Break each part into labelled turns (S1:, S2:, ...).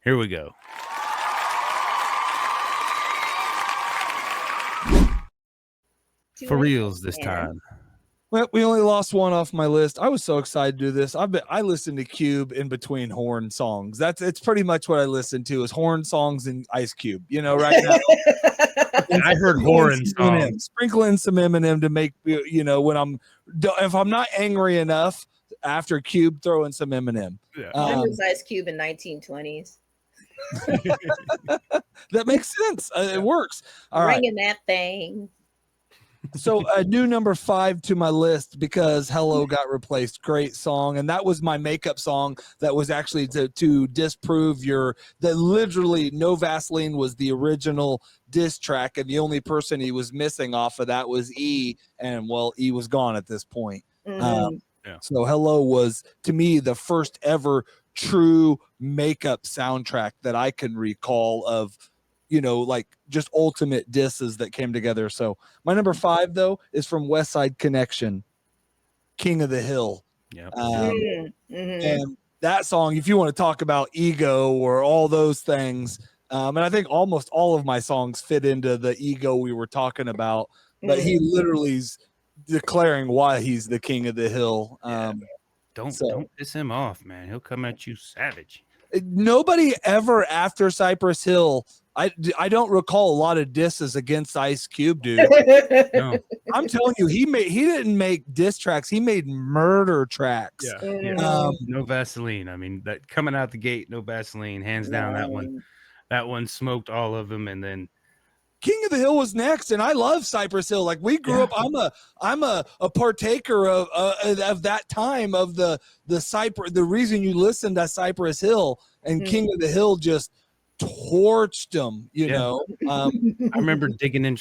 S1: Here we go. For reals this time.
S2: Well, we only lost one off my list. I was so excited to do this. I listened to Cube in between horn songs. It's pretty much what I listen to is horn songs and Ice Cube. You know, right now
S1: I heard horn songs.
S2: Sprinkle in some Eminem to make when if I'm not angry enough after Cube, throw in some Eminem.
S3: Yeah. Mine was Ice Cube in 1920s.
S2: That makes sense. It works. All right,
S3: ringing that thing.
S2: So a new number 5 to my list because Hello got replaced. Great song. And that was my makeup song that was actually to disprove that literally No Vaseline was the original diss track. And the only person he was missing off of that was E. And well, E was gone at this point. So Hello was to me the first ever true makeup soundtrack that I can recall of, like just ultimate disses that came together. So my number 5 though is from Westside Connection, King of the Hill.
S1: Yeah.
S2: And that song, if you want to talk about ego or all those things, and I think almost all of my songs fit into the ego we were talking about, but he literally is declaring why he's the king of the hill.
S1: Don't piss him off, man. He'll come at you savage.
S2: Nobody ever after Cypress Hill, I don't recall a lot of disses against Ice Cube, dude.
S1: No.
S2: I'm telling you, he didn't make diss tracks, he made murder tracks.
S1: Yeah. No Vaseline. I mean, that coming out the gate, No Vaseline, hands down. That one smoked all of them, and then
S2: King of the Hill was next, and I love Cypress Hill. Like we grew up, I'm a partaker of that time of the reason you listened to Cypress Hill, and King of the Hill just torched them. I
S1: remember digging in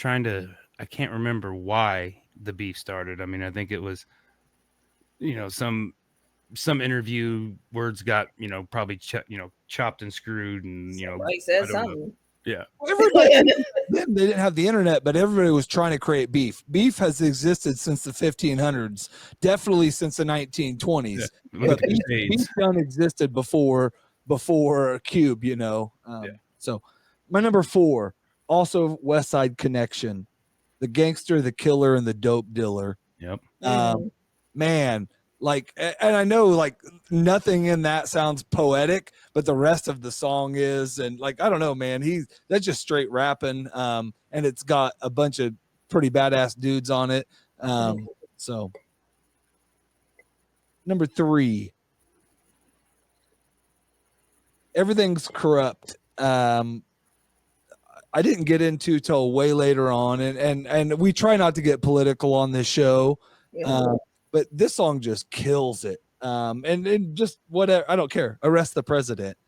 S1: I can't remember why the beef started. I mean, I think it was, some interview words got, probably chopped and screwed, and
S3: somebody said something.
S1: Yeah.
S2: Everybody, they didn't have the internet, but everybody was trying to create beef. Beef has existed since the 1500s, definitely since the 1920s.
S1: Yeah.
S2: But beef done existed before Cube, So my number 4, also Westside Connection, the gangster, the killer, and the dope dealer.
S1: Yep.
S2: Man, like, and I know like nothing in that sounds poetic, but the rest of the song is, and like, I don't know, man, that's just straight rapping. And it's got a bunch of pretty badass dudes on it. So number 3, Everything's Corrupt. I didn't get into till way later on, and we try not to get political on this show. But this song just kills it. And just whatever, I don't care. Arrest the president.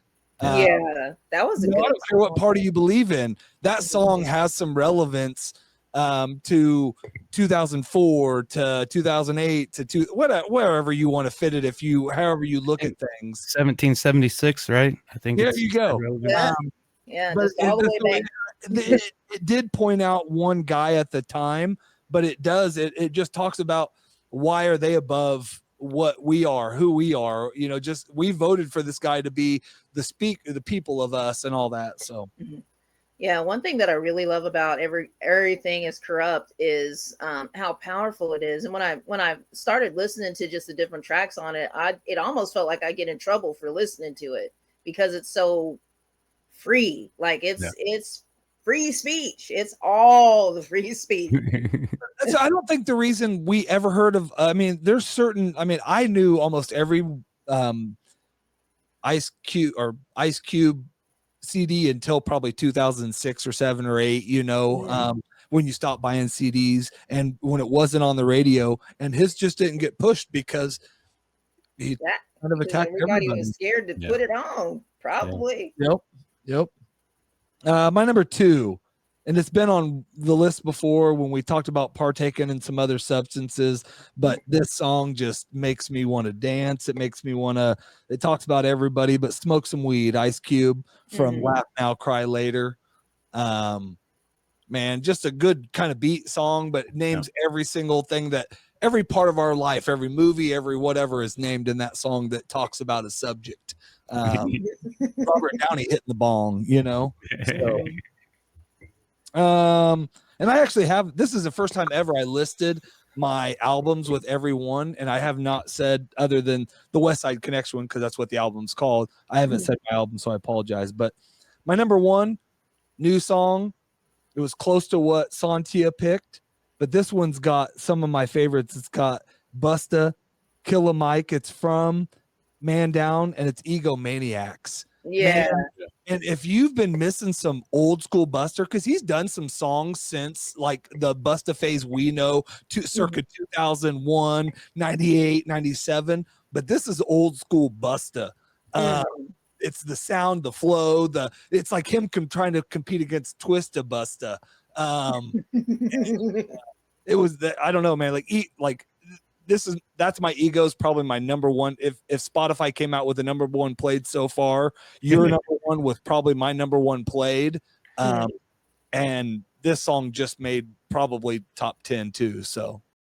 S3: That was a good
S2: I don't care what party you believe in. That song has some relevance to 2004 to 2008 to wherever you want to fit it. However you look at things.
S1: 1776, right? I think.
S2: There you go.
S3: Just all the way back.
S2: It did point out one guy at the time, but it just talks about why are they above what we are, who we are, just we voted for this guy to be the people of us and all that. So
S3: one thing that I really love about everything is corrupt is how powerful it is. And when I started listening to just the different tracks on it, it almost felt like I get in trouble for listening to it because it's so free. Like it's free speech. It's all the free speech.
S2: I don't think the reason we ever heard of, there's certain, I knew almost every Ice Cube CD until probably 2006 or 7 or 8, when you stopped buying CDs and when it wasn't on the radio, and his just didn't get pushed because he kind of attacked everybody.
S3: Was scared to put it on, probably.
S2: Yep. My number 2, and it's been on the list before when we talked about partaking in some other substances, but this song just makes me want to dance. It makes me want to, it talks about everybody, but smoke some weed. Ice Cube from Laugh Now, Cry Later. Man, just a good kind of beat song, but names every single thing that every part of our life, every movie, every whatever is named in that song that talks about a subject. Robert Downey hitting the bong, you know. So, and I actually have, this is the first time ever I listed my albums with every one, and I have not said, other than the Westside Connection one, because that's what the album's called. I haven't said my album, so I apologize. But my number one new song, it was close to what Santia picked, but this one's got some of my favorites. It's got Busta, Killa Mike. It's from Man Down, and it's Egomaniacs.
S3: Yeah.
S2: Man, and if you've been missing some old school Buster, because he's done some songs since like the Busta phase we know, to circa 2001, 98, 97, but this is old school Busta. It's the sound, the flow, it's like him trying to compete against Twista Busta. It was I don't know, man. Like that's my Ego's probably my number one. If Spotify came out with the number one played so far, your number one was probably my number one played. And this song just made probably top 10 too. So